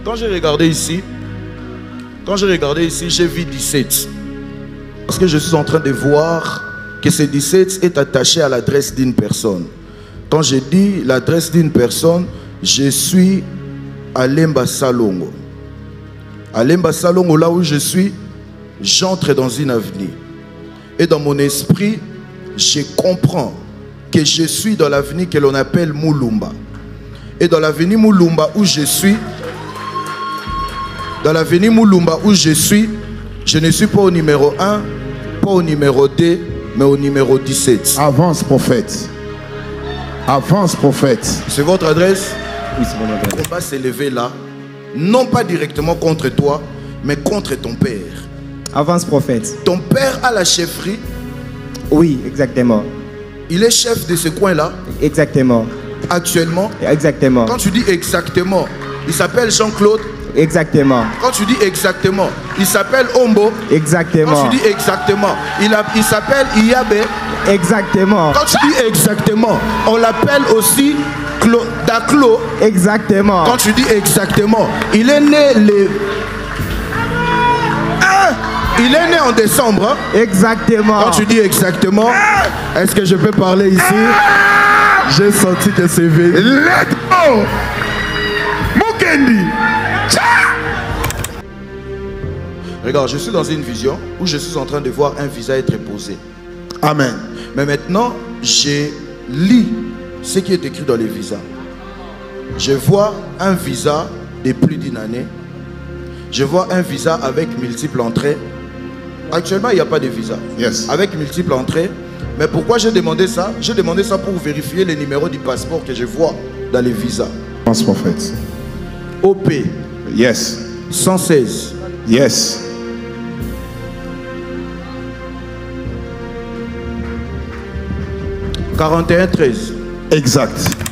Quand j'ai regardé ici, j'ai vu 17. Parce que je suis en train de voir que ce 17 est attaché à l'adresse d'une personne. Quand je dis l'adresse d'une personne, je suis à Lemba Salongo. À Lemba Salongo, là où je suis, j'entre dans une avenue. Et dans mon esprit, je comprends que je suis dans l'avenue que l'on appelle Moulumba. Et dans l'avenue Moulumba où je suis, je ne suis pas au numéro 1, pas au numéro 2, mais au numéro 17. Avance, prophète. Avance, prophète. C'est votre adresse? Oui, c'est mon adresse. On va s'élever là, non pas directement contre toi, mais contre ton père. Avance, prophète. Ton père a la chefferie. Oui, exactement. Il est chef de ce coin-là. Exactement. Actuellement. Exactement. Quand tu dis exactement, il s'appelle Jean-Claude. Exactement. Quand tu dis exactement, il s'appelle Ombo. Exactement. Quand tu dis exactement, il s'appelle Iyabe. Exactement. Quand tu dis exactement, on l'appelle aussi Daclo. Exactement. Quand tu dis exactement, il est né le... Il est né en décembre. Hein? Exactement. Quand tu dis exactement, est-ce que je peux parler ici? J'ai senti que c'est venu. Let go! Mukendi! Regarde, je suis dans une vision où je suis en train de voir un visa être posé. Amen. Mais maintenant, je lis ce qui est écrit dans les visas. Je vois un visa de plus d'une année. Je vois un visa avec multiples entrées. Actuellement, il n'y a pas de visa. Yes. Avec multiples entrées. Mais pourquoi j'ai demandé ça? J'ai demandé ça pour vérifier les numéros du passeport que je vois dans les visas. Avance, prophète. OP Yes. 116. Yes. « 41-13. » Exact.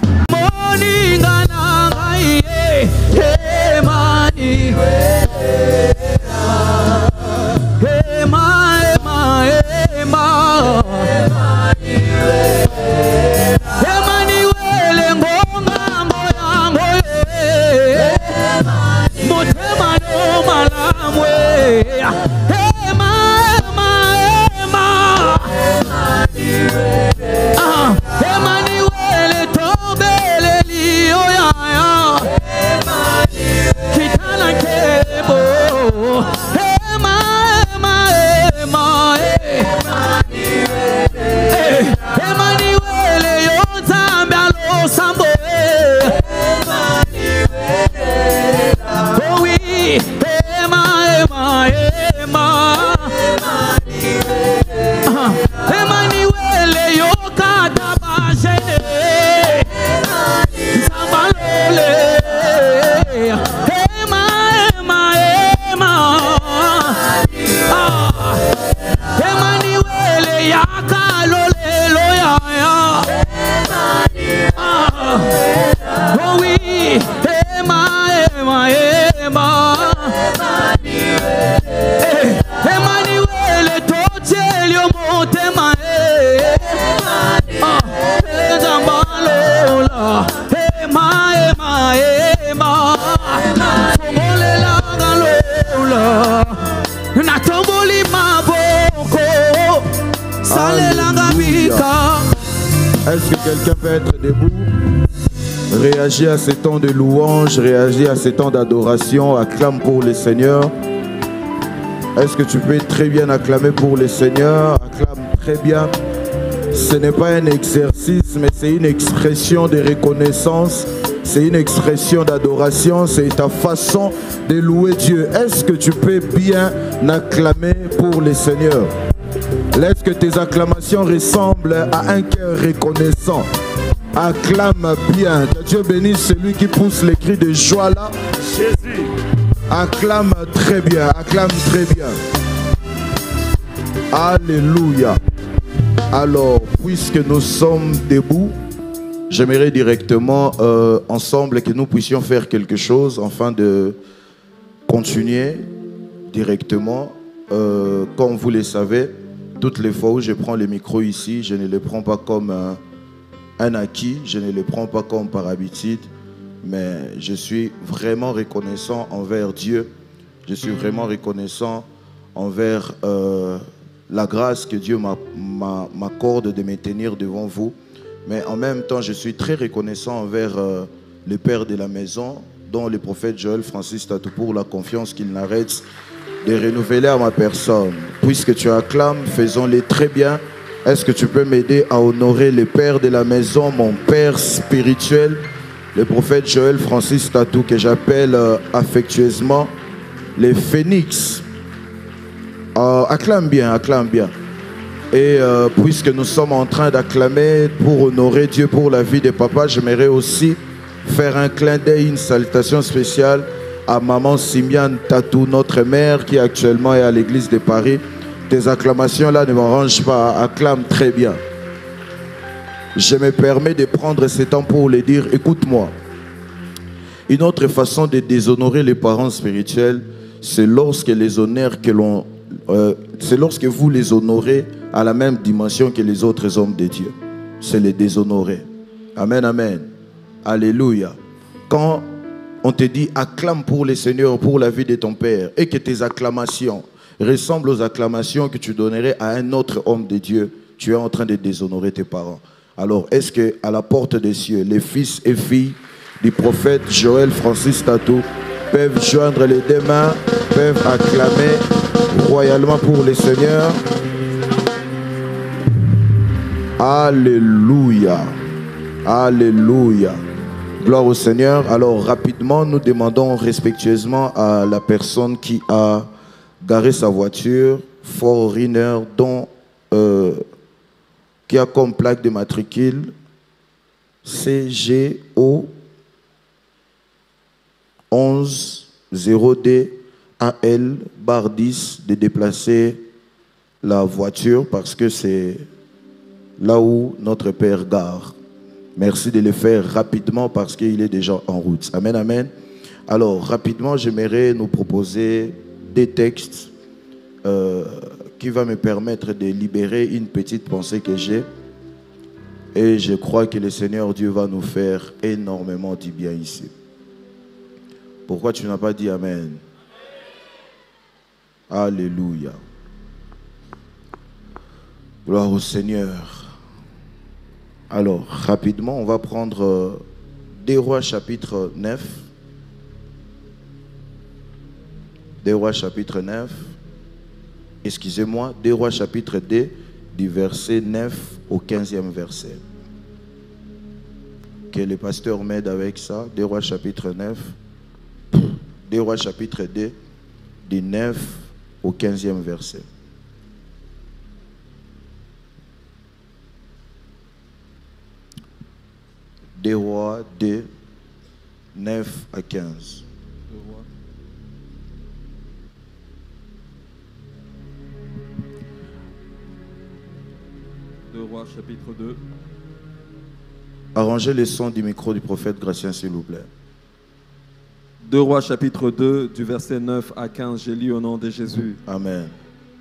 Est-ce que quelqu'un peut être debout? Réagir à ces temps de louange, réagir à ces temps d'adoration, acclame pour le Seigneur. Est-ce que tu peux très bien acclamer pour le Seigneur? Acclame très bien. Ce n'est pas un exercice, mais c'est une expression de reconnaissance. C'est une expression d'adoration. C'est ta façon de louer Dieu. Est-ce que tu peux bien acclamer pour le Seigneur? Laisse que tes acclamations ressemblent à un cœur reconnaissant. Acclame bien. Que Dieu bénisse celui qui pousse les cris de joie là. Jésus. Acclame très bien. Acclame très bien. Alléluia. Alors, puisque nous sommes debout, j'aimerais directement ensemble que nous puissions faire quelque chose afin de continuer directement. Comme vous le savez, toutes les fois où je prends le micro ici, je ne le prends pas comme un acquis, je ne le prends pas comme par habitude, mais je suis vraiment reconnaissant envers Dieu. Je suis vraiment reconnaissant envers la grâce que Dieu m'accorde de me tenir devant vous. Mais en même temps, je suis très reconnaissant envers le père de la maison, dont le prophète Joël Francis Tatou, pour la confiance qu'il n'arrête de renouveler à ma personne. Puisque tu acclames, faisons-les très bien. Est-ce que tu peux m'aider à honorer le père de la maison, mon père spirituel, le prophète Joël Francis Tatou, que j'appelle affectueusement les phénix. Acclame bien, acclame bien. Et puisque nous sommes en train d'acclamer pour honorer Dieu pour la vie de papa, j'aimerais aussi faire un clin d'œil, une salutation spéciale à maman Simiane Tatou, notre mère qui actuellement est à l'église de Paris. Tes acclamations là ne m'arrangent pas, acclame très bien. Je me permets de prendre ce temps pour le dire, écoute-moi. Une autre façon de déshonorer les parents spirituels, c'est lorsque les honneurs que l'on... c'est lorsque vous les honorez à la même dimension que les autres hommes de Dieu. C'est les déshonorer. Amen, amen. Alléluia. Quand on te dit acclame pour le Seigneur, pour la vie de ton père, et que tes acclamations ressemblent aux acclamations que tu donnerais à un autre homme de Dieu, tu es en train de déshonorer tes parents. Alors, est-ce qu'à la porte des cieux, les fils et filles du prophète Joël Francis Tatou peuvent joindre les deux mains, peuvent acclamer royalement pour le Seigneur? Alléluia. Alléluia. Gloire au Seigneur. Alors rapidement, nous demandons respectueusement à la personne qui a garé sa voiture, Ford Runner, dont qui a comme plaque de matricule CGO 11-0D AL barre 10 de déplacer la voiture parce que c'est là où notre Père gare. Merci de le faire rapidement parce qu'il est déjà en route. Amen, amen. Alors, rapidement, j'aimerais nous proposer des textes qui vont me permettre de libérer une petite pensée que j'ai. Et je crois que le Seigneur Dieu va nous faire énormément du bien ici. Pourquoi tu n'as pas dit Amen? Alléluia. Gloire au Seigneur. Alors, rapidement, on va prendre 2 Rois chapitre 9. 2 Rois chapitre 9. Excusez-moi, 2 Rois chapitre 2, du verset 9 au 15e verset. Que le pasteur m'aide avec ça. 2 Rois chapitre 9. 2 Rois chapitre 2, du 9 au 15e verset. Des Rois 2, 9 à 15. Deux Rois, chapitre 2. Arrangez le son du micro du prophète Gratien, s'il vous plaît. 2 Rois, chapitre 2, du verset 9 à 15, j'ai lu au nom de Jésus. Amen.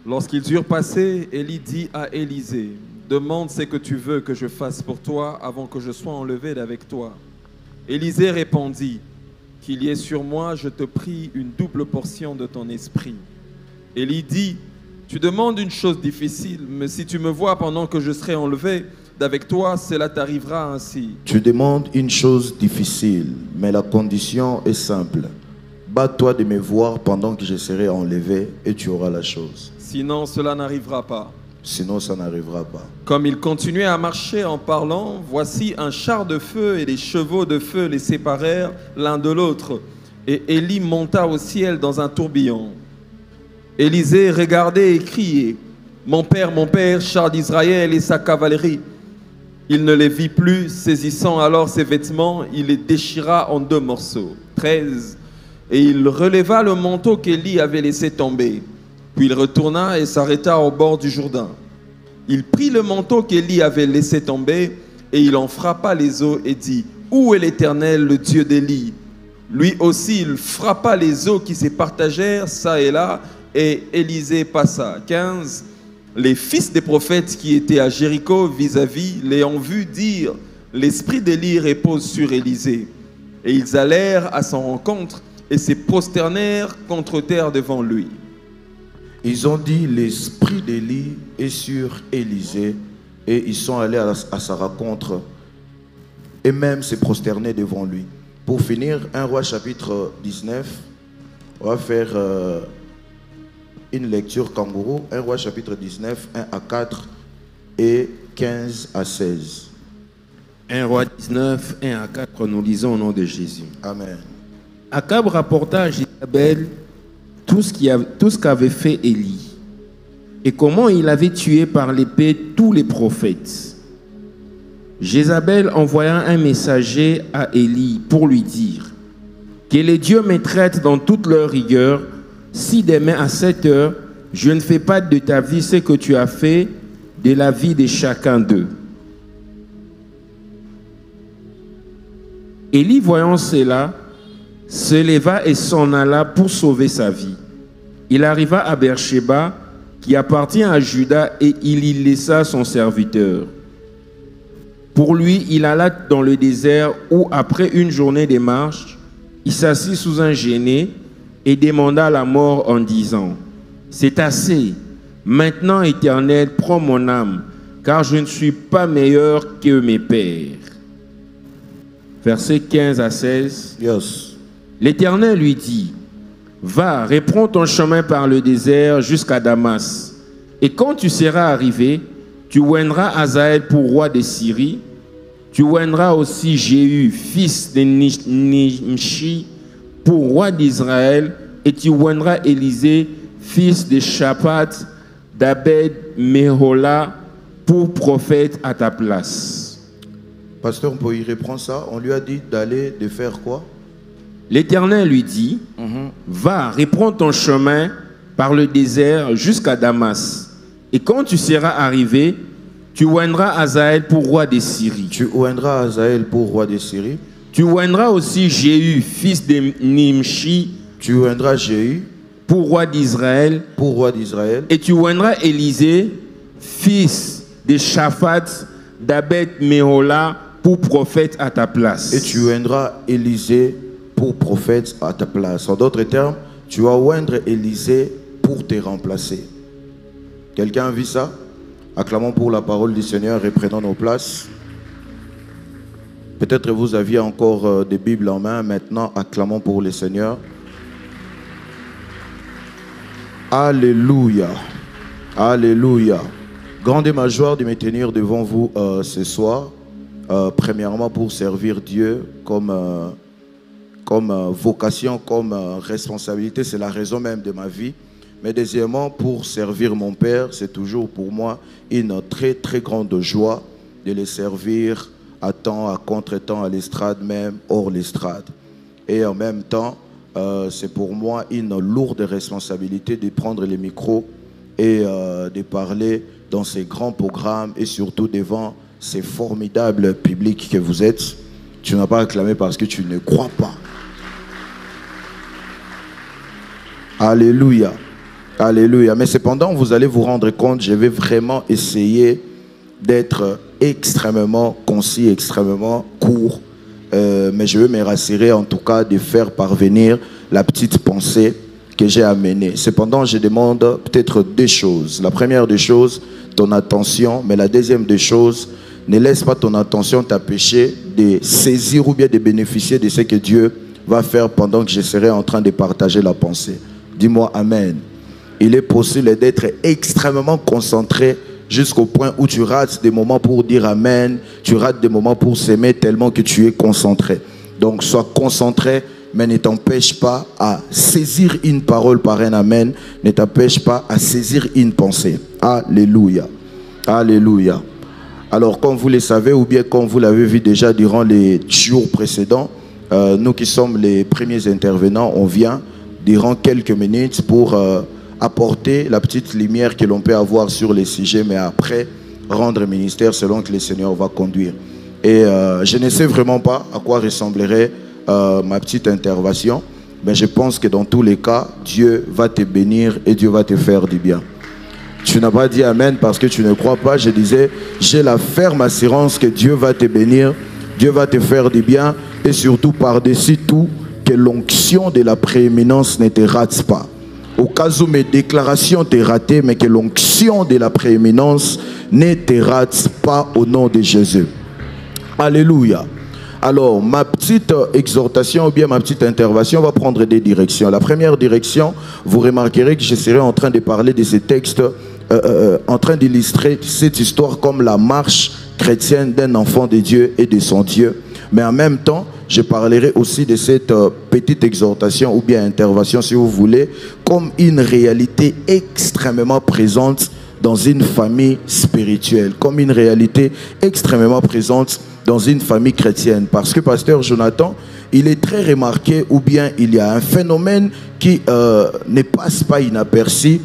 Lorsqu'ils eurent passé, Élie dit à Élisée, « Demande ce que tu veux que je fasse pour toi avant que je sois enlevé d'avec toi. » Élisée répondit, « Qu'il y ait sur moi, je te prie, une double portion de ton esprit. » Élie dit, « Tu demandes une chose difficile, mais si tu me vois pendant que je serai enlevé d'avec toi, cela t'arrivera ainsi. » Tu demandes une chose difficile, mais la condition est simple. Bats-toi de me voir pendant que je serai enlevé et tu auras la chose. Sinon, cela n'arrivera pas. Sinon, ça n'arrivera pas. Comme il continuait à marcher en parlant, voici un char de feu et des chevaux de feu les séparèrent l'un de l'autre. Et Élie monta au ciel dans un tourbillon. Élisée regardait et criait, « Mon père, char d'Israël et sa cavalerie !» Il ne les vit plus, saisissant alors ses vêtements, il les déchira en 2 morceaux. 13. Et il releva le manteau qu'Élie avait laissé tomber. Puis il retourna et s'arrêta au bord du Jourdain. Il prit le manteau qu'Élie avait laissé tomber et il en frappa les eaux et dit, « Où est l'Éternel, le Dieu d'Élie ?» Lui aussi, il frappa les eaux qui se partagèrent, ça et là, et Élisée passa. 15. Les fils des prophètes qui étaient à Jéricho vis-à-vis l'ayant vu dire, « L'esprit d'Élie repose sur Élisée. » Et ils allèrent à son rencontre et se prosternèrent contre terre devant lui. Ils ont dit, l'esprit d'Élie est sur Élisée. Et ils sont allés à sa rencontre et même se prosterner devant lui. Pour finir, 1 Roi chapitre 19, on va faire une lecture kangourou. 1 Roi chapitre 19, 1 à 4 et 15 à 16. 1 Roi 19, 1 à 4, nous lisons au nom de Jésus. Amen. Akab rapporta à Jézabel tout ce qu'avait fait Élie et comment il avait tué par l'épée tous les prophètes. Jézabel envoya un messager à Élie pour lui dire que les dieux me traitent dans toute leur rigueur si demain à 7 heures je ne fais pas de ta vie ce que tu as fait de la vie de chacun d'eux. Élie, voyant cela, se leva et s'en alla pour sauver sa vie. Il arriva à Beersheba, qui appartient à Juda, et il y laissa son serviteur. Pour lui, il alla dans le désert où, après une journée de marche, il s'assit sous un genêt et demanda la mort en disant, « C'est assez. Maintenant, Éternel, prends mon âme, car je ne suis pas meilleur que mes pères. » Versets 15 à 16. Yes. L'Éternel lui dit, « Va, reprends ton chemin par le désert jusqu'à Damas. Et quand tu seras arrivé, tu oindras Hazaël pour roi de Syrie. Tu oindras aussi Jéhu, fils de Nimshi, pour roi d'Israël. Et tu oindras Élisée, fils de Shaphat, d'Abed Mehola, pour prophète à ta place. » Pasteur, on peut y reprendre ça. On lui a dit d'aller, de faire quoi? L'Éternel lui dit, va, reprends ton chemin par le désert jusqu'à Damas. Et quand tu seras arrivé, tu oindras Hazaël pour roi de Syrie. Tu oindras Hazaël pour roi de Syrie. Tu oindras aussi Jéhu, fils de Nimshi, Tu oindras Jéhu pour roi d'Israël. pour roi d'Israël. Et tu oindras Élisée, fils de Shaphat, d'Abed Mehola, pour prophète à ta place. Et tu oindras Élisée pour prophète à ta place. En d'autres termes, tu vas oindre Élisée pour te remplacer. Quelqu'un a vu ça? Acclamons pour la parole du Seigneur et prenons nos places. Peut-être vous aviez encore des Bibles en main. Maintenant, acclamons pour le Seigneur. Alléluia. Alléluia. Grande est ma joie de me tenir devant vous ce soir. Premièrement, pour servir Dieu comme vocation, comme responsabilité. C'est la raison même de ma vie. Mais deuxièmement, pour servir mon Père, c'est toujours pour moi une très très grande joie de le servir à temps, à contre-temps, à l'estrade même, hors l'estrade. Et en même temps, c'est pour moi une lourde responsabilité de prendre les micros et de parler dans ces grands programmes et surtout devant ces formidables publics que vous êtes. Tu n'as pas acclamé parce que tu ne crois pas. Alléluia. Alléluia. Mais cependant, vous allez vous rendre compte, je vais vraiment essayer d'être extrêmement concis, extrêmement court. Mais je vais me rassurer en tout cas de faire parvenir la petite pensée que j'ai amenée. Cependant, je demande peut-être deux choses. La première des choses, ton attention. Mais la deuxième des choses, ne laisse pas ton attention t'empêcher de saisir ou bien de bénéficier de ce que Dieu va faire pendant que je serai en train de partager la pensée. Dis-moi Amen. Il est possible d'être extrêmement concentré jusqu'au point où tu rates des moments pour dire Amen, tu rates des moments pour s'aimer tellement que tu es concentré. Donc sois concentré, mais ne t'empêche pas à saisir une parole par un Amen, ne t'empêche pas à saisir une pensée. Alléluia. Alléluia. Alors comme vous le savez ou bien comme vous l'avez vu déjà durant les jours précédents, nous qui sommes les premiers intervenants, on vient durant quelques minutes pour apporter la petite lumière que l'on peut avoir sur les sujets, mais après rendre ministère selon que le Seigneur va conduire. Et je ne sais vraiment pas à quoi ressemblerait ma petite intervention, mais je pense que dans tous les cas, Dieu va te bénir et Dieu va te faire du bien. Tu n'as pas dit Amen parce que tu ne crois pas. Je disais, j'ai la ferme assurance que Dieu va te bénir, Dieu va te faire du bien Et surtout, par-dessus tout, que l'onction de la prééminence ne te rate pas. Au cas où mes déclarations t'ont raté, mais que l'onction de la prééminence ne te rate pas au nom de Jésus. Alléluia. Alors, ma petite exhortation ou bien ma petite intervention va prendre des directions. La première direction, vous remarquerez que je serai en train de parler de ces textes, en train d'illustrer cette histoire comme la marche chrétienne d'un enfant de Dieu et de son Dieu. Mais en même temps, je parlerai aussi de cette petite exhortation ou bien intervention, si vous voulez, comme une réalité extrêmement présente dans une famille spirituelle, comme une réalité extrêmement présente dans une famille chrétienne. Parce que Pasteur Jonathan, il est très remarqué, ou bien il y a un phénomène qui ne passe pas inaperçu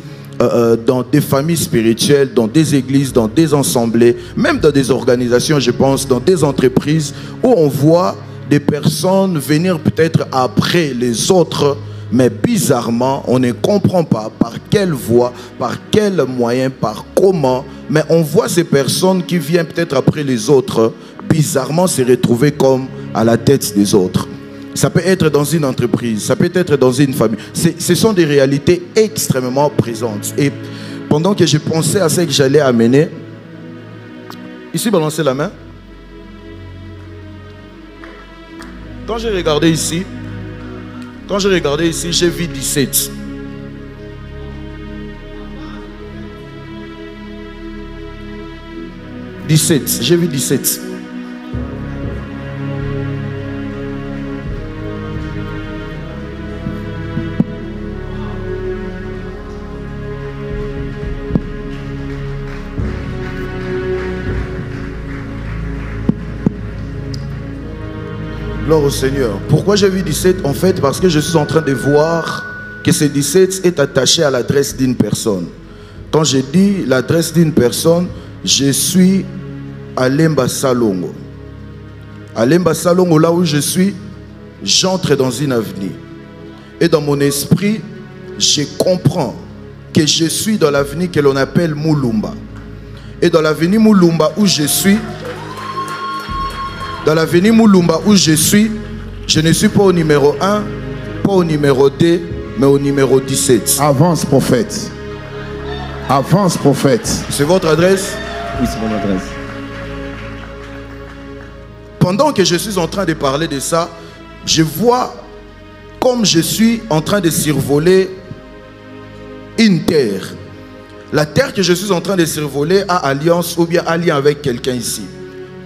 dans des familles spirituelles, dans des églises, dans des assemblées, même dans des organisations, je pense, dans des entreprises, où on voit des personnes venir peut-être après les autres, mais bizarrement, on ne comprend pas par quelle voie, par quel moyen, par comment, mais on voit ces personnes qui viennent peut-être après les autres, bizarrement se retrouver comme à la tête des autres. Ça peut être dans une entreprise, ça peut être dans une famille. Ce sont des réalités extrêmement présentes. Et pendant que je pensais à ce que j'allais amener, ici, balancez la main. Quand j'ai regardé ici, j'ai vu 17. J'ai vu 17. Gloire au Seigneur. Pourquoi j'ai vu 17? En fait, parce que je suis en train de voir que ce 17 est attaché à l'adresse d'une personne. Quand je dis l'adresse d'une personne, je suis à Lemba Salongo. À Lemba Salongo, là où je suis, j'entre dans une avenue. Et dans mon esprit, je comprends que je suis dans l'avenue que l'on appelle Moulumba. Et dans l'avenue Moulumba où je suis, je ne suis pas au numéro 1, pas au numéro 2, mais au numéro 17. Avance, prophète. Avance, prophète. C'est votre adresse? Oui, c'est mon adresse. Pendant que je suis en train de parler de ça, je vois comme je suis en train de survoler une terre. La terre que je suis en train de survoler a alliance ou bien alliance avec quelqu'un ici.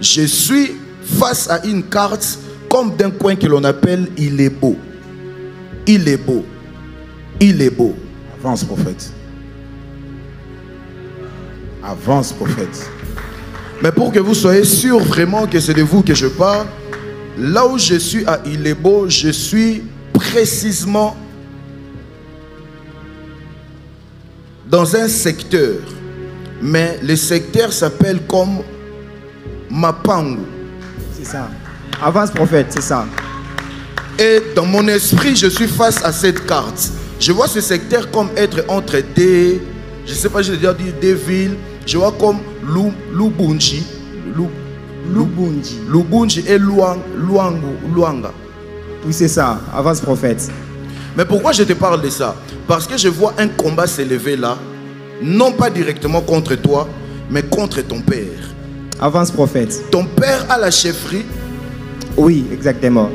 Je suis face à une carte comme d'un coin que l'on appelle il est beau. Il est beau. Il est beau. Avance, prophète. Avance, prophète. Mais pour que vous soyez sûr vraiment que c'est de vous que je parle, là où je suis à il est beau, je suis précisément dans un secteur. Mais le secteur s'appelle comme Mapangu. C'est ça. Avance, prophète, c'est ça. Et dans mon esprit, je suis face à cette carte. Je vois ce secteur comme être entre des, je ne sais pas, je vais dire des villes. Je vois comme Lubunji et Luanga. Oui, c'est ça. Avance, prophète. Mais pourquoi je te parle de ça? Parce que je vois un combat s'élever là, non pas directement contre toi, mais contre ton père. Avance, prophète. Ton père a la chefferie. Oui, exactement.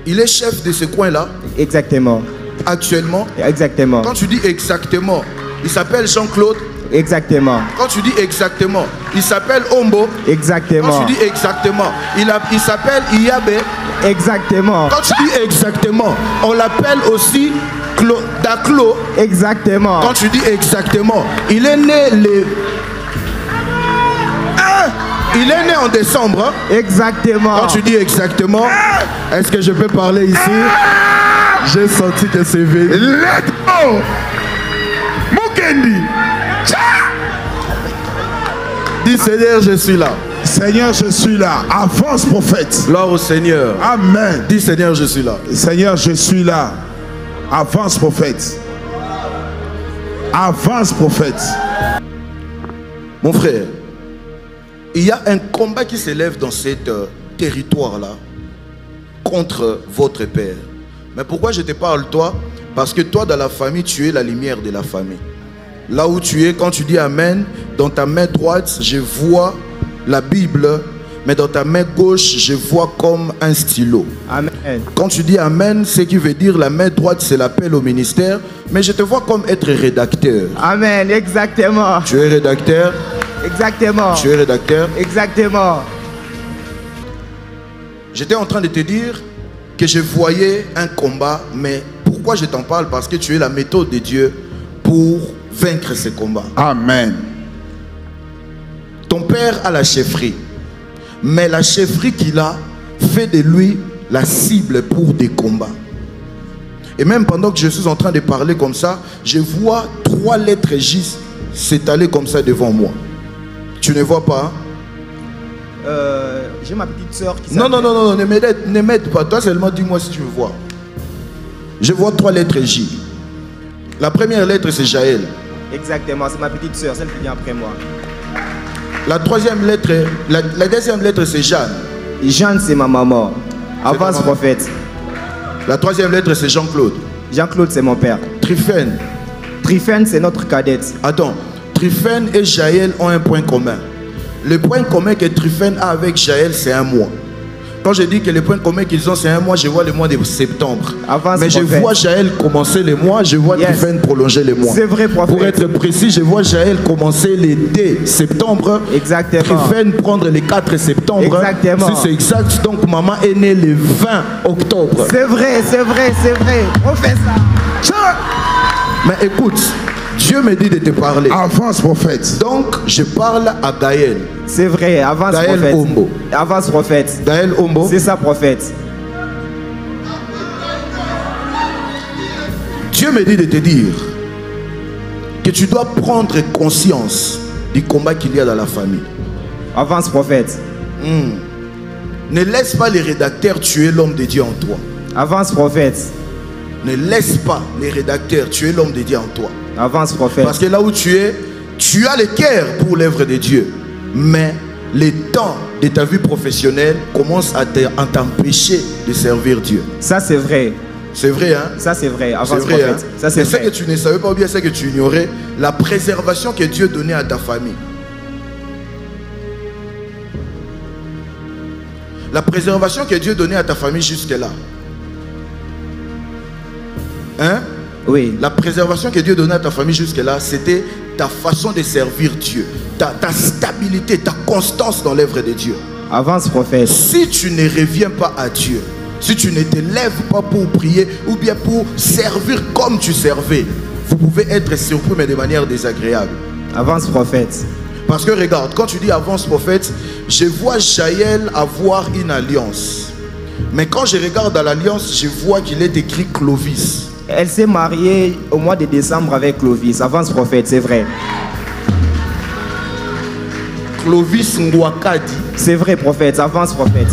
Il est chef de ce coin-là. Exactement. Actuellement. Exactement. Quand tu dis exactement, il s'appelle Jean-Claude. Exactement. Quand tu dis exactement, il s'appelle Ombo. Exactement. Quand tu dis exactement, il s'appelle Iyabe. Exactement. Quand tu dis exactement, on l'appelle aussi Daclo. Exactement. Quand tu dis exactement, il est né le... Il est né en décembre. Hein? Exactement. Quand tu dis exactement, est-ce que je peux parler ici? J'ai senti que c'est venu. Let go! Mukendi! Dis Seigneur, je suis là. Seigneur, je suis là. Avance, prophète. Gloire au Seigneur. Amen. Dis Seigneur, je suis là. Seigneur, je suis là. Avance, prophète. Avance, prophète. Mon frère, il y a un combat qui s'élève dans ce territoire-là contre votre père. Mais pourquoi je te parle toi? Parce que toi dans la famille, tu es la lumière de la famille. Là où tu es, quand tu dis Amen, dans ta main droite, je vois la Bible, mais dans ta main gauche, je vois comme un stylo. Amen. Quand tu dis Amen, ce qui veut dire la main droite, c'est l'appel au ministère, mais je te vois comme être rédacteur. Amen, exactement. Tu es rédacteur? Exactement. Tu es rédacteur? Exactement. J'étais en train de te dire que je voyais un combat, mais pourquoi je t'en parle? Parce que tu es la méthode de Dieu pour vaincre ce combat. Amen. Ton père a la chefferie, mais la chefferie qu'il a fait de lui la cible pour des combats. Et même pendant que je suis en train de parler comme ça, je vois 3 lettres J s'étaler comme ça devant moi. Tu ne vois pas? J'ai ma petite soeur qui Non, ne m'aide pas. Toi seulement dis-moi si tu veux voir. Je vois 3 lettres J. La première lettre c'est Jaël. Exactement, c'est ma petite soeur, celle qui vient après moi. La troisième lettre, la deuxième lettre c'est Jeanne. Jeanne, c'est ma maman. Avance maman. prophète. La troisième lettre c'est Jean-Claude. Jean-Claude, c'est mon père. Tryphène. Tryphène, c'est notre cadette. Attends, Tryphène et Jaël ont un point commun. Le point commun que Tryphène a avec Jaël, c'est un mois. Quand je dis que le point commun qu'ils ont, c'est un mois, je vois le mois de septembre. Avance, mais je prophète. vois Jaël commencer les mois, je vois Tryphène prolonger les mois. C'est vrai, prophète. Pour être précis, je vois Jaël commencer les 2 septembre. Exactement. Tryphène prendre les 4 septembre. Exactement. Si c'est exact, donc maman est née le 20 octobre. C'est vrai, c'est vrai, c'est vrai. On fait ça. Mais écoute, Dieu me dit de te parler. Avance, prophète. Donc, je parle à Gaël. C'est vrai, avance Gaël prophète. Ombo. Avance prophète. Gaël Ombo. C'est ça prophète. Dieu me dit de te dire que tu dois prendre conscience du combat qu'il y a dans la famille. Avance prophète. Ne laisse pas les rédacteurs tuer l'homme de Dieu en toi. Avance prophète. Ne laisse pas les rédacteurs tuer l'homme de Dieu en toi. Avance prophète. Parce que là où tu es, tu as le cœur pour l'œuvre de Dieu. Mais les temps de ta vie professionnelle commencent à t'empêcher de servir Dieu. Ça c'est vrai. C'est vrai, hein? Ça c'est vrai. C'est Avance vrai, hein? prophète. Ça c'est Mais ce vrai. que tu ne savais pas ou bien ce que tu ignorais, la préservation que Dieu donnait à ta famille. La préservation que Dieu donnait à ta famille jusque-là. Hein? Oui. La préservation que Dieu donnait à ta famille jusque-là, c'était ta façon de servir Dieu. Ta stabilité, ta constance dans l'œuvre de Dieu. Avance prophète. Si tu ne reviens pas à Dieu, si tu ne te lèves pas pour prier ou bien pour servir comme tu servais, vous pouvez être surpris mais de manière désagréable. Avance prophète. Parce que regarde, quand tu dis avance prophète, je vois Jaël avoir une alliance. Mais quand je regarde à l'alliance, je vois qu'il est écrit Clovis. Elle s'est mariée au mois de décembre avec Clovis. Avance prophète, c'est vrai. Clovis Ngwakadi. C'est vrai prophète. Avance prophète.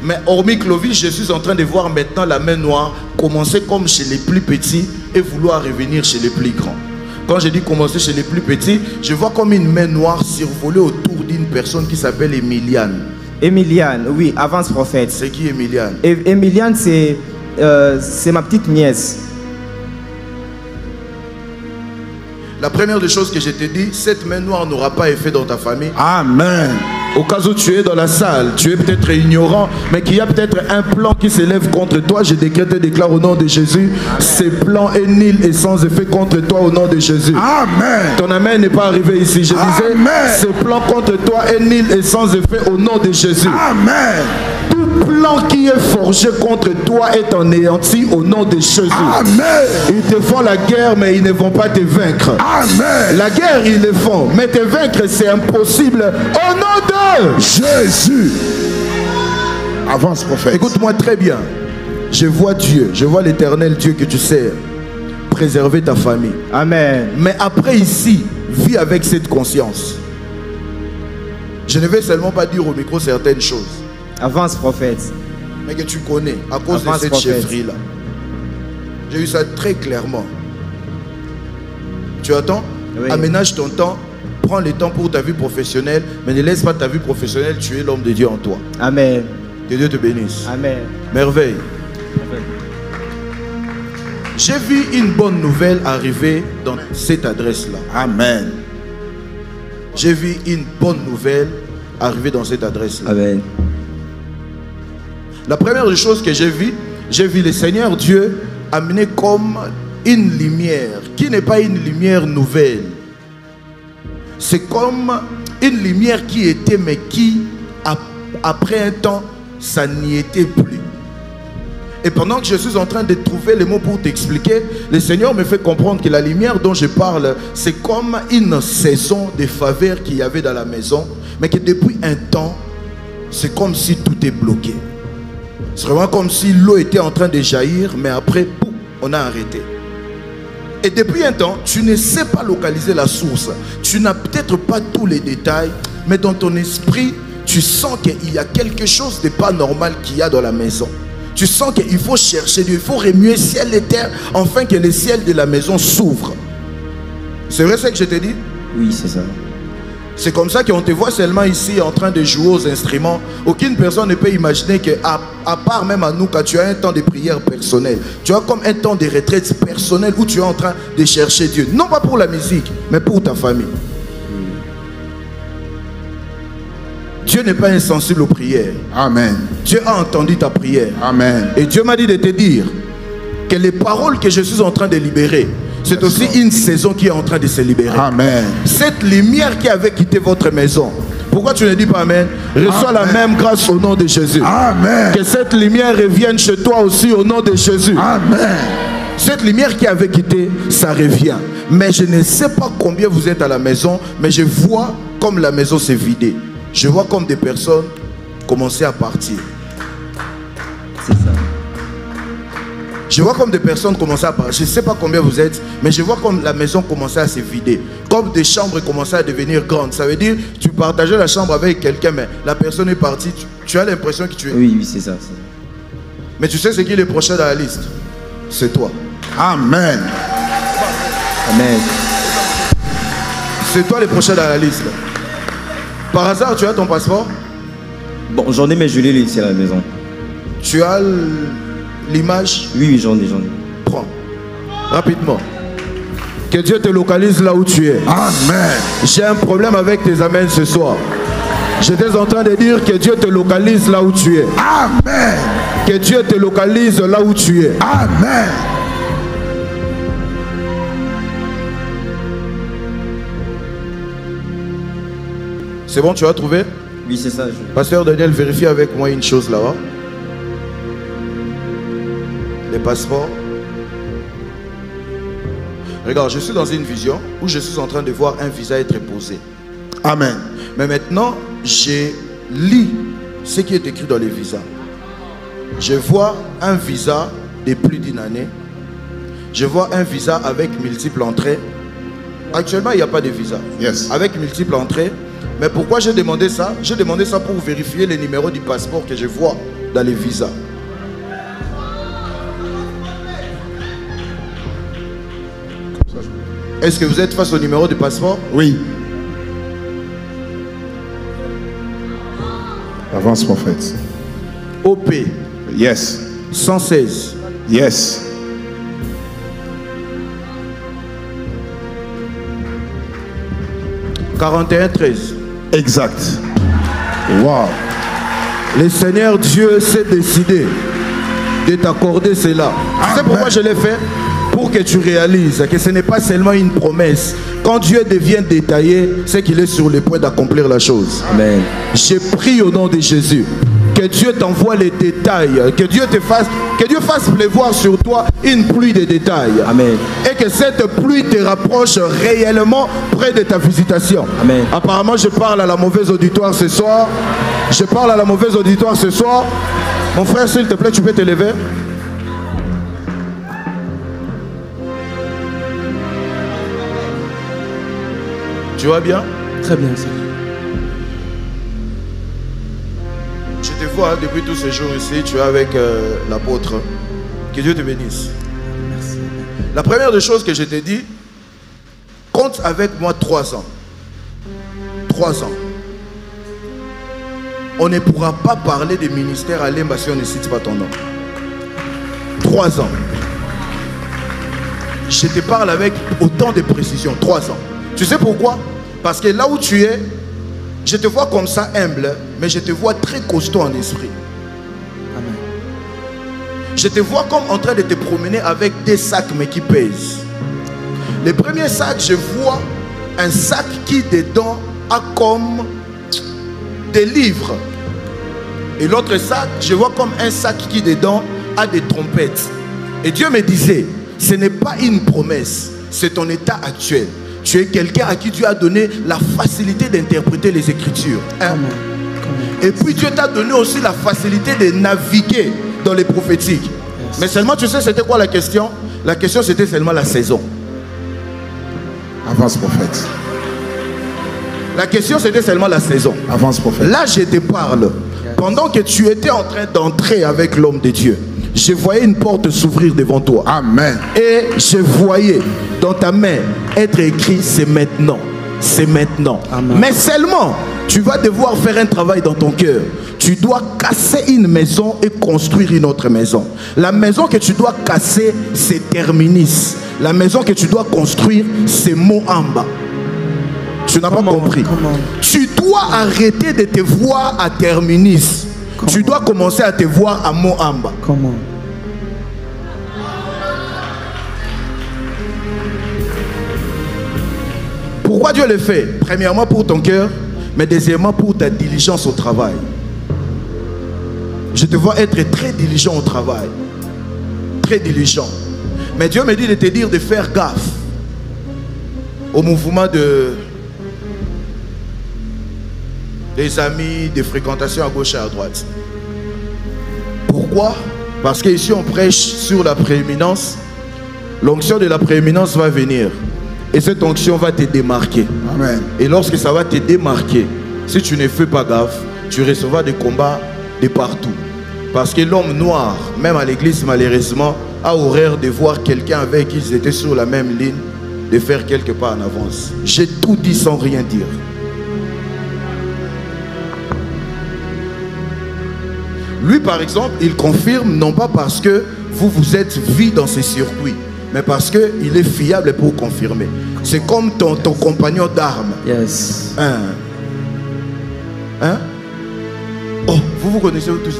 Mais hormis Clovis, je suis en train de voir maintenant la main noire commencer comme chez les plus petits et vouloir revenir chez les plus grands. Quand je dis commencer chez les plus petits, je vois comme une main noire survoler autour d'une personne qui s'appelle Emiliane. Emiliane, oui, avance prophète. C'est qui Emiliane? Emiliane, c'est ma petite nièce. La première des choses que je te dis, cette main noire n'aura pas effet dans ta famille. Amen. Au cas où tu es dans la salle, tu es peut-être ignorant, mais qu'il y a peut-être un plan qui s'élève contre toi, je décrète et déclare au nom de Jésus, ce plan est nul et sans effet contre toi au nom de Jésus. Amen. Ton amen n'est pas arrivé ici. Je disais, Amen. ce plan contre toi est nul et sans effet au nom de Jésus. Amen. Tout plan qui est forgé contre toi est anéanti au nom de Jésus. Amen. Ils te font la guerre, mais ils ne vont pas te vaincre. Amen. La guerre, ils le font, mais te vaincre, c'est impossible. Au nom de Jésus. Avance, prophète. Écoute-moi très bien. Je vois Dieu, je vois l'éternel Dieu que tu sers préserver ta famille. Amen. Mais après ici, vis avec cette conscience. Je ne vais seulement pas dire au micro certaines choses, Avance prophète. mais que tu connais à cause Avance, de cette prophète. chefferie-là. J'ai eu ça très clairement. Tu attends? Oui. Aménage ton temps, prends le temps pour ta vie professionnelle, mais ne laisse pas ta vie professionnelle tuer l'homme de Dieu en toi. Amen. Que Dieu te bénisse. Amen. Merveille. J'ai vu une bonne nouvelle arriver dans cette adresse-là. Amen. J'ai vu une bonne nouvelle arriver dans cette adresse-là. Amen. La première des choses que j'ai vu le Seigneur Dieu amener comme une lumière qui n'est pas une lumière nouvelle. C'est comme une lumière qui était, mais qui, après un temps, ça n'y était plus. Et pendant que je suis en train de trouver les mots pour t'expliquer, le Seigneur me fait comprendre que la lumière dont je parle, c'est comme une saison de faveur qu'il y avait dans la maison, mais que depuis un temps, c'est comme si tout est bloqué. C'est vraiment comme si l'eau était en train de jaillir, mais après, boum, on a arrêté. Et depuis un temps, tu ne sais pas localiser la source. Tu n'as peut-être pas tous les détails, mais dans ton esprit, tu sens qu'il y a quelque chose de pas normal qu'il y a dans la maison. Tu sens qu'il faut chercher Dieu, il faut remuer ciel et terre, afin que le ciel de la maison s'ouvre. C'est vrai ce que je te dis? Oui, c'est ça. C'est comme ça qu'on te voit seulement ici en train de jouer aux instruments. Aucune personne ne peut imaginer qu'à part même à nous, quand tu as un temps de prière personnel, tu as comme un temps de retraite personnelle où tu es en train de chercher Dieu. Non pas pour la musique, mais pour ta famille. Dieu n'est pas insensible aux prières. Amen. Dieu a entendu ta prière. Amen. Et Dieu m'a dit de te dire que les paroles que je suis en train de libérer, c'est aussi une saison qui est en train de se libérer. Amen. Cette lumière qui avait quitté votre maison, pourquoi tu ne dis pas Amen? Reçois la même grâce au nom de Jésus. Amen. Que cette lumière revienne chez toi aussi au nom de Jésus. Amen. Cette lumière qui avait quitté, ça revient. Mais je ne sais pas combien vous êtes à la maison, mais je vois comme la maison s'est vidée. Je vois comme des personnes commencer à partir. C'est ça. Je vois comme des personnes commencer à partir. Je ne sais pas combien vous êtes, mais je vois comme la maison commençait à se vider. Comme des chambres commençaient à devenir grandes. Ça veut dire que tu partageais la chambre avec quelqu'un, mais la personne est partie. Tu as l'impression que tu es... Oui, c'est ça. Mais tu sais ce qui est le prochain dans la liste? C'est toi. Amen. Amen. C'est toi le prochain dans la liste. Par hasard, tu as ton passeport? Bon, j'en ai, mais je l'ai ici à la maison. Tu as l'image? Oui, j'en ai. Prends. Rapidement. Que Dieu te localise là où tu es. Amen. J'ai un problème avec tes amens ce soir. J'étais en train de dire que Dieu te localise là où tu es. Amen. Que Dieu te localise là où tu es. Amen. C'est bon, tu as trouvé? Oui, c'est ça. Pasteur Daniel, vérifie avec moi une chose là-bas. Les passeports. Regarde, je suis dans une vision où je suis en train de voir un visa être posé. Amen. Mais maintenant, j'ai lu ce qui est écrit dans les visas. Je vois un visa de plus d'une année. Je vois un visa avec multiples entrées. Actuellement, il n'y a pas de visa. Yes. Avec multiples entrées. Mais pourquoi j'ai demandé ça? J'ai demandé ça pour vérifier les numéros du passeport que je vois dans les visas. Est-ce que vous êtes face au numéro du passeport? Oui. Avance, prophète. OP Yes. 116 Yes. 41-13. Exact. Wow. Le Seigneur Dieu s'est décidé de t'accorder cela. Tu sais pourquoi je l'ai fait? Pour que tu réalises que ce n'est pas seulement une promesse. Quand Dieu devient détaillé, c'est qu'il est sur le point d'accomplir la chose. Amen. J'ai prié au nom de Jésus. Que Dieu t'envoie les détails. Que Dieu fasse pleuvoir sur toi une pluie de détails. Amen. Et que cette pluie te rapproche réellement près de ta visitation. Amen. Apparemment, je parle à la mauvaise auditoire ce soir. Je parle à la mauvaise auditoire ce soir. Mon frère, s'il te plaît, tu peux te lever? Tu vas bien? Très bien, ça. Je te vois depuis tous ces jours ici, tu es avec l'apôtre. Que Dieu te bénisse. Merci. La première des choses que je t'ai dit, compte avec moi 3 ans. 3 ans. on ne pourra pas parler de ministère à Lemba si on ne cite pas ton nom. 3 ans. Je te parle avec autant de précision. 3 ans. Tu sais pourquoi? Parce que là où tu es, je te vois comme ça humble, mais je te vois très costaud en esprit. Amen. Je te vois comme en train de te promener avec des sacs mais qui pèsent. Le premier sac, je vois un sac qui dedans a comme des livres. Et l'autre sac, je vois comme un sac qui dedans a des trompettes. Et Dieu me disait, ce n'est pas une promesse, c'est ton état actuel. Tu es quelqu'un à qui Dieu a donné la facilité d'interpréter les Écritures. Hein? Et puis Dieu t'a donné aussi la facilité de naviguer dans les prophétiques. Yes. Mais seulement, tu sais, c'était quoi la question? La question, c'était seulement la saison. Avance, prophète. La question, c'était seulement la saison. Avance, prophète. Là, je te parle. Pendant que tu étais en train d'entrer avec l'homme de Dieu, je voyais une porte s'ouvrir devant toi. Amen. Et je voyais dans ta main être écrit, c'est maintenant. C'est maintenant. Amen. Mais seulement, tu vas devoir faire un travail dans ton cœur. Tu dois casser une maison et construire une autre maison. La maison que tu dois casser, c'est Terminus. La maison que tu dois construire, c'est Moamba. Tu n'as pas compris. Tu dois arrêter de te voir à Terminus. Tu dois commencer à te voir à Moamba. Comment? Pourquoi Dieu le fait? Premièrement pour ton cœur, mais deuxièmement pour ta diligence au travail. Je te vois être très diligent au travail. Très diligent. Mais Dieu me dit de te dire de faire gaffe au mouvement des amis, des fréquentations à gauche et à droite. Pourquoi? Parce qu'ici on prêche sur la prééminence. L'onction de la prééminence va venir. Et cette onction va te démarquer. Amen. Et lorsque ça va te démarquer, si tu ne fais pas gaffe, tu recevras des combats de partout. Parce que l'homme noir, même à l'église malheureusement, a horreur de voir quelqu'un avec qui ils étaient sur la même ligne, de faire quelques pas en avance. J'ai tout dit sans rien dire. Lui par exemple, il confirme non pas parce que vous êtes vie dans ces circuits, mais parce qu'il est fiable pour confirmer. C'est comme ton compagnon d'armes. Yes. Hein? Oh, vous connaissez tous.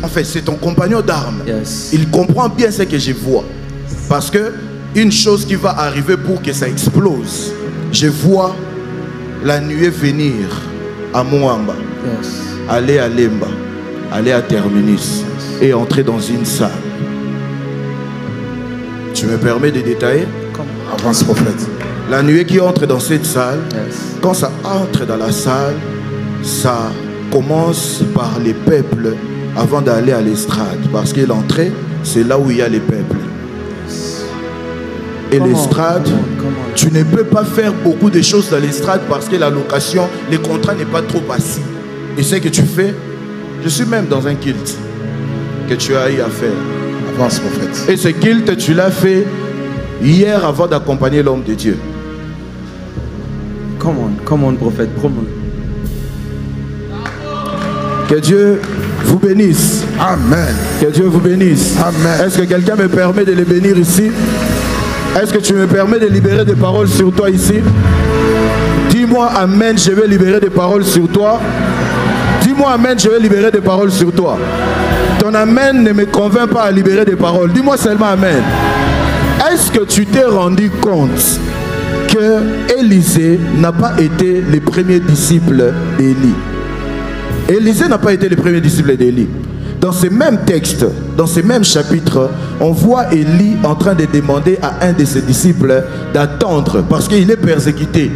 En fait, c'est ton compagnon d'armes. Yes. Il comprend bien ce que je vois. Parce que une chose qui va arriver pour que ça explose, je vois la nuée venir à Moamba. Yes. Aller à Lemba, aller à Terminus et entrer dans une salle. Tu me permets de détailler? Avance, prophète. La nuée qui entre dans cette salle, Yes. quand ça entre dans la salle, ça commence par les peuples avant d'aller à l'estrade. Parce que l'entrée, c'est là où il y a les peuples. Et l'estrade, tu ne peux pas faire beaucoup de choses dans l'estrade parce que la location, les contrats n'est pas trop assis. Et ce que tu fais, je suis même dans un kilt que tu as eu à faire. Avance, prophète. Et ce kilt, tu l'as fait hier avant d'accompagner l'homme de Dieu. Come on, prophète, promo. Que Dieu vous bénisse. Amen. Que Dieu vous bénisse. Amen. Est-ce que quelqu'un me permet de les bénir ici? Est-ce que tu me permets de libérer des paroles sur toi ici? Dis-moi amen, je vais libérer des paroles sur toi. Dis-moi amen, je vais libérer des paroles sur toi. Ton amen ne me convainc pas à libérer des paroles. Dis-moi seulement amen. Est-ce que tu t'es rendu compte que Élisée n'a pas été le premier disciple d'Élie? Élisée n'a pas été le premier disciple d'Élie. Dans ce même texte, dans ce même chapitre, on voit Élie en train de demander à un de ses disciples d'attendre parce qu'il est persécuté.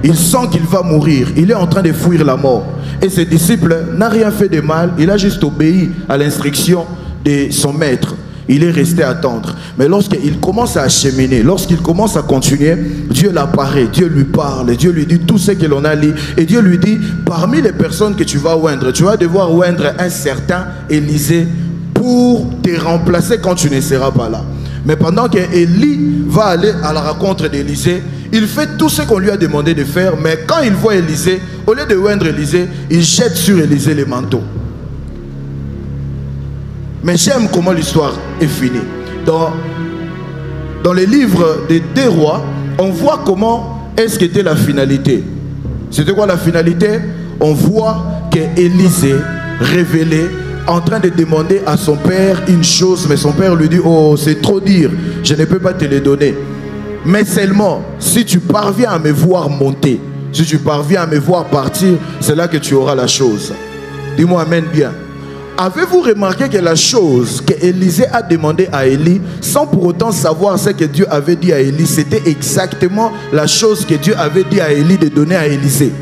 Il sent qu'il va mourir. Il est en train de fuir la mort. Et ce disciple n'a rien fait de mal. Il a juste obéi à l'instruction de son maître. Il est resté attendre. Mais lorsqu'il commence à acheminer, lorsqu'il commence à continuer, Dieu l'apparaît, Dieu lui parle, Dieu lui dit tout ce que l'on a lu. Et Dieu lui dit, parmi les personnes que tu vas oindre, tu vas devoir oindre un certain Élisée pour te remplacer quand tu ne seras pas là. Mais pendant que Élie va aller à la rencontre d'Élisée, Il fait tout ce qu'on lui a demandé de faire, mais quand il voit Élisée, au lieu de oindre Élisée, il jette sur Élisée les manteaux. Mais j'aime comment l'histoire est finie. Dans les livres des 2 rois, on voit comment est-ce qu'était la finalité. C'était quoi la finalité? On voit qu'Élisée, révélé, en train de demander à son père une chose, mais son père lui dit: oh, c'est trop dire, je ne peux pas te les donner. Mais seulement, si tu parviens à me voir monter, si tu parviens à me voir partir, c'est là que tu auras la chose. Dis-moi amen bien. Avez-vous remarqué que la chose qu'Élisée a demandé à Élie, sans pour autant savoir ce que Dieu avait dit à Élie, c'était exactement la chose que Dieu avait dit à Élie de donner à Élisée.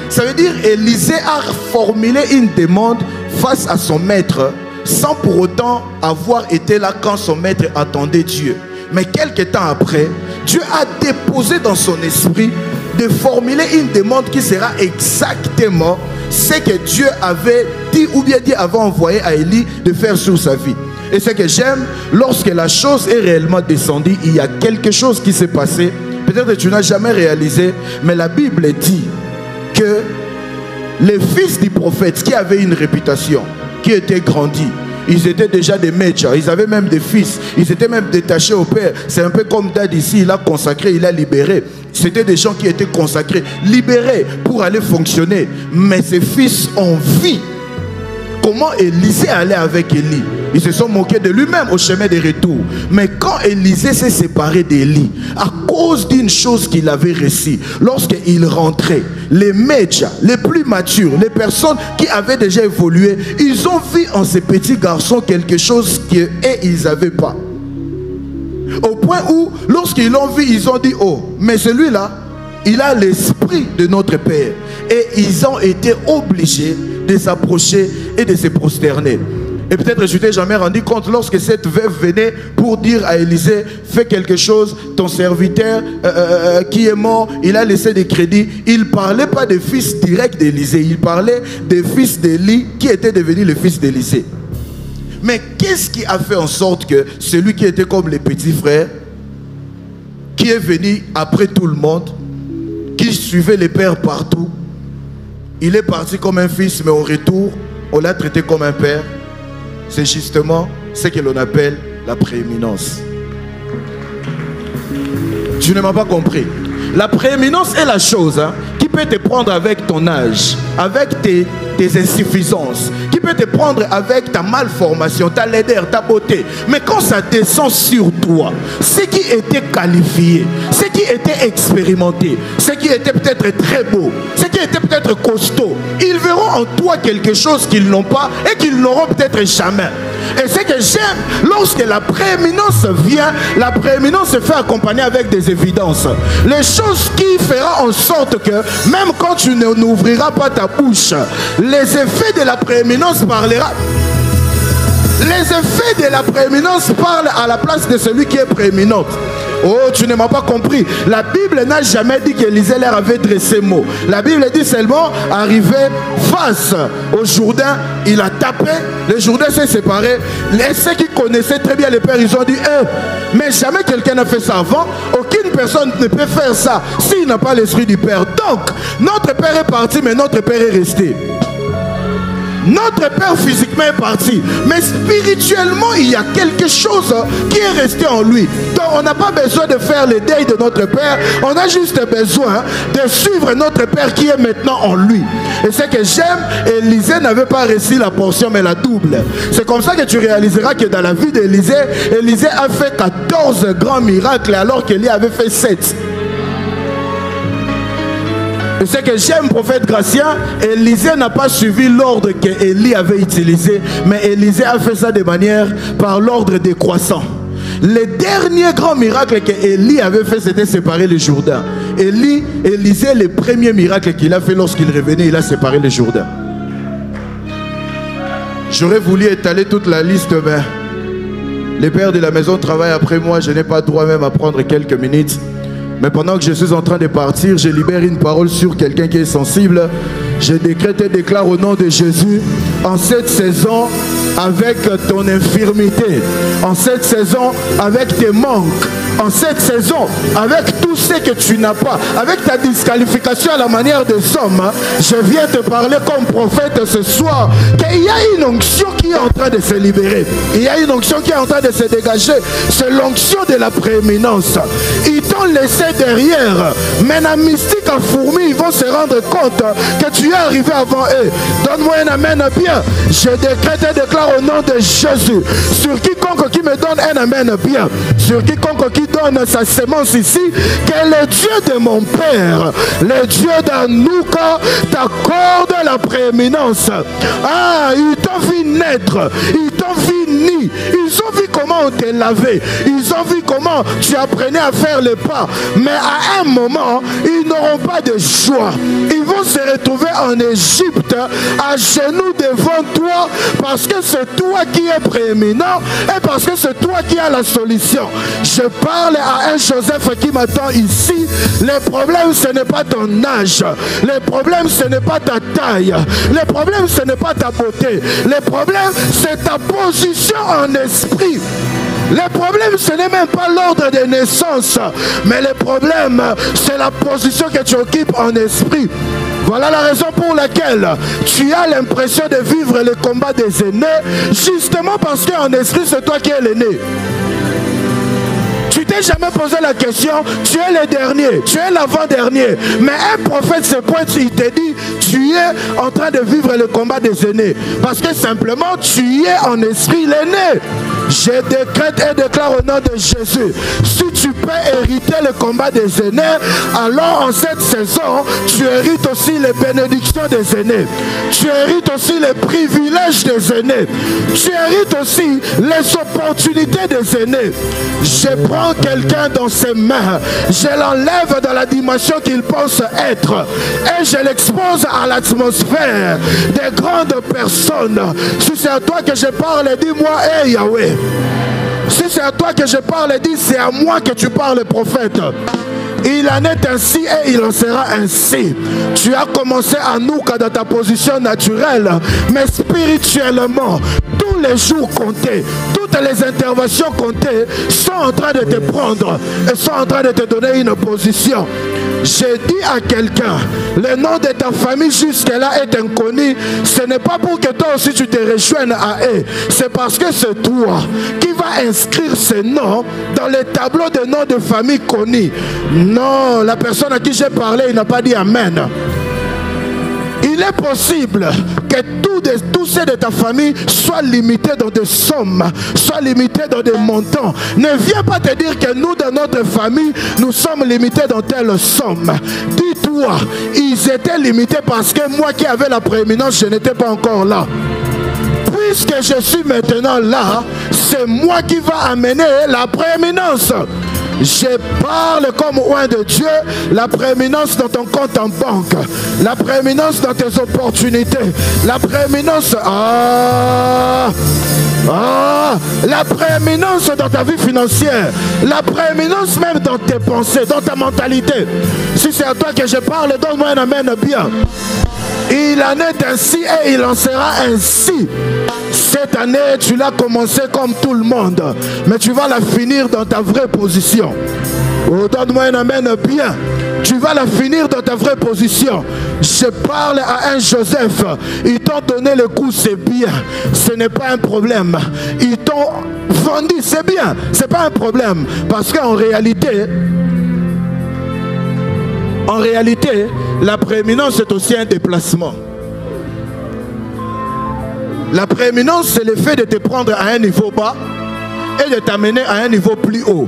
Ça veut dire Élisée a formulé une demande face à son maître, sans pour autant avoir été là quand son maître attendait Dieu. Mais quelques temps après, Dieu a déposé dans son esprit de formuler une demande qui sera exactement ce que Dieu avait dit ou bien Dieu avait envoyé à Élie de faire sur sa vie. Et ce que j'aime, lorsque la chose est réellement descendue, il y a quelque chose qui s'est passé. Peut-être que tu n'as jamais réalisé, mais la Bible dit que les fils du prophète qui avaient une réputation, qui étaient grandis, ils étaient déjà des maîtres, ils avaient même des fils, ils étaient même détachés au père. C'est un peu comme Dad ici, il a consacré, il a libéré. C'était des gens qui étaient consacrés, libérés pour aller fonctionner. Mais ces fils ont vu comment Élisée allait avec Élie. Ils se sont moqués de lui-même au chemin de retour. Mais quand Élisée s'est séparé d'Élie, à cause d'une chose qu'il avait réussi, lorsqu'il rentrait, les maîtres, les plus matures, les personnes qui avaient déjà évolué, ils ont vu en ces petits garçons quelque chose qu'eux, ils n'avaient pas. Au point où, lorsqu'ils l'ont vu, ils ont dit: oh, mais celui-là, il a l'esprit de notre Père. Et ils ont été obligés de s'approcher et de se prosterner. Et peut-être je t'ai jamais rendu compte, lorsque cette veuve venait pour dire à Élisée: fais quelque chose, ton serviteur qui est mort, il a laissé des crédits. Il ne parlait pas des fils directs d'Élisée, il parlait des fils d'Élie qui étaient devenus les fils d'Élisée. Mais qu'est-ce qui a fait en sorte que celui qui était comme les petits frères, qui est venu après tout le monde, qui suivait les pères partout, il est parti comme un fils, mais au retour, on l'a traité comme un père? C'est justement ce que l'on appelle la prééminence. Tu ne m'as pas compris. La prééminence est la chose qui peut te prendre avec ton âge, avec tes insuffisances, qui peut te prendre avec ta malformation, ta laideur, ta beauté. Mais quand ça descend sur toi, ceux qui étaient qualifiés, ceux qui étaient expérimentés, ceux qui étaient peut-être très beaux, ceux qui étaient peut-être costauds, ils verront en toi quelque chose qu'ils n'ont pas et qu'ils n'auront peut-être jamais. Et ce que j'aime, lorsque la prééminence vient, la prééminence se fait accompagner avec des évidences. Les choses qui feront en sorte que, même quand tu n'ouvriras pas ta bouche, les effets de la prééminence parleront. Les effets de la prééminence parlent à la place de celui qui est prééminent. Oh, tu ne m'as pas compris. La Bible n'a jamais dit qu'Élisée leur avait dressé mot. La Bible dit seulement, arrivé face au Jourdain, il a tapé, le Jourdain s'est séparé. Ceux qui connaissaient très bien les pères, ils ont dit: mais jamais quelqu'un n'a fait ça avant. Aucune personne ne peut faire ça s'il n'a pas l'esprit du Père. Donc, notre Père est parti, mais notre Père est resté. Notre Père physiquement est parti, mais spirituellement il y a quelque chose qui est resté en lui. Donc on n'a pas besoin de faire le deuil de notre Père, on a juste besoin de suivre notre Père qui est maintenant en lui. Et ce que j'aime, Élisée n'avait pas réussi la portion mais la double. C'est comme ça que tu réaliseras que dans la vie d'Élisée, Élisée a fait 14 grands miracles alors qu'Élie avait fait 7. Et ce que j'aime, prophète Gratien, Élisée n'a pas suivi l'ordre que Élie avait utilisé, mais Élisée a fait ça de manière par l'ordre décroissant. Le dernier grand miracle que Élie avait fait, c'était séparer le Jourdain. Élisée, le premier miracle qu'il a fait lorsqu'il revenait, il a séparé le Jourdain. J'aurais voulu étaler toute la liste, mais les pères de la maison travaillent après moi, je n'ai pas droit même à prendre quelques minutes. Mais pendant que je suis en train de partir, je libère une parole sur quelqu'un qui est sensible. Je décrète et déclare au nom de Jésus, en cette saison, avec ton infirmité, en cette saison, avec tes manques, en cette saison, avec tout ce que tu n'as pas, avec ta disqualification à la manière des hommes, je viens te parler comme prophète ce soir, qu'il y a une onction qui est en train de se libérer. Il y a une onction qui est en train de se dégager. C'est l'onction de la prééminence. Ils t'ont laissé derrière, mais la mystique en fourmi, ils vont se rendre compte que tu es arrivé avant eux. Donne-moi un amen bien. Je décrète et déclare au nom de Jésus, sur quiconque qui me donne un amen bien, sur quiconque qui donne sa sémence ici, que le Dieu de mon Père, le Dieu d'Anouka, t'accorde la prééminence. Ah, ils t'ont vu naître, ils t'ont vu ni, ils ont vu comment on te lavait, ils ont vu comment tu apprenais à faire les pas, mais à un moment, ils n'auront pas de joie. Ils vont se retrouver en Égypte, à genoux devant toi, parce que c'est toi qui es prééminent et parce que c'est toi qui as la solution. Je parle à un Joseph qui m'attend ici. Le problème, ce n'est pas ton âge. Le problème, ce n'est pas ta taille. Le problème, ce n'est pas ta beauté. Le problème, c'est ta position en esprit. Le problème, ce n'est même pas l'ordre de naissance, mais le problème, c'est la position que tu occupes en esprit. Voilà la raison pour laquelle tu as l'impression de vivre le combat des aînés, justement parce qu'en esprit, c'est toi qui es l'aîné. Tu t'es jamais posé la question, tu es le dernier, tu es l'avant-dernier. Mais un prophète se pointe, il te dit, tu es en train de vivre le combat des aînés. Parce que simplement, tu es en esprit l'aîné. Je décrète et déclare au nom de Jésus, si tu peux hériter le combat des aînés, alors en cette saison, tu hérites aussi les bénédictions des aînés. Tu hérites aussi les privilèges des aînés. Tu hérites aussi les opportunités des aînés. Je prends quelqu'un dans ses mains, je l'enlève dans la dimension qu'il pense être et je l'expose à l'atmosphère des grandes personnes. Si c'est à toi que je parle, dis-moi, hey Yahweh. Si c'est à toi que je parle, dis, c'est à moi que tu parles, prophète. Il en est ainsi et il en sera ainsi. Tu as commencé à nous dans ta position naturelle, mais spirituellement, tous les jours comptés, toutes les interventions comptées sont en train de te prendre et sont en train de te donner une position. J'ai dit à quelqu'un, le nom de ta famille jusque-là est inconnu. Ce n'est pas pour que toi aussi tu te rejoignes à eux. C'est parce que c'est toi qui vas inscrire ces noms dans les tableaux de noms de famille connus. Non, la personne à qui j'ai parlé, il n'a pas dit Amen. Il est possible que tous ceux de ta famille soient limités dans des sommes, soient limités dans des montants. Ne viens pas te dire que nous, dans notre famille, nous sommes limités dans telle somme. Dis-toi, ils étaient limités parce que moi qui avais la prééminence, je n'étais pas encore là. Puisque je suis maintenant là, c'est moi qui va amener la prééminence. Je parle comme oint de Dieu, la prééminence dans ton compte en banque, la prééminence dans tes opportunités, la prééminence, la prééminence dans ta vie financière, la prééminence même dans tes pensées, dans ta mentalité. Si c'est à toi que je parle, donne-moi un amen bien. Il en est ainsi et il en sera ainsi. Cette année, tu l'as commencé comme tout le monde, mais tu vas la finir dans ta vraie position. Oh, donne-moi un amen bien. Tu vas la finir dans ta vraie position. Je parle à un Joseph. Ils t'ont donné le coup, c'est bien. Ce n'est pas un problème. Ils t'ont vendu, c'est bien. C'est pas un problème. Parce qu'en réalité, la prééminence est aussi un déplacement. La prééminence, c'est le fait de te prendre à un niveau bas et de t'amener à un niveau plus haut.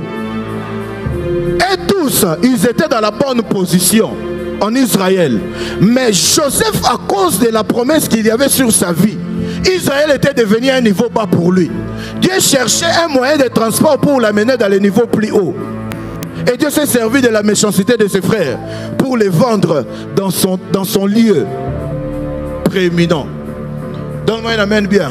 Et tous, ils étaient dans la bonne position en Israël. Mais Joseph, à cause de la promesse qu'il y avait sur sa vie, Israël était devenu un niveau bas pour lui. Dieu cherchait un moyen de transport pour l'amener dans le niveau plus haut. Et Dieu s'est servi de la méchanceté de ses frères pour les vendre dans son lieu prééminent. Donne-moi un amen bien.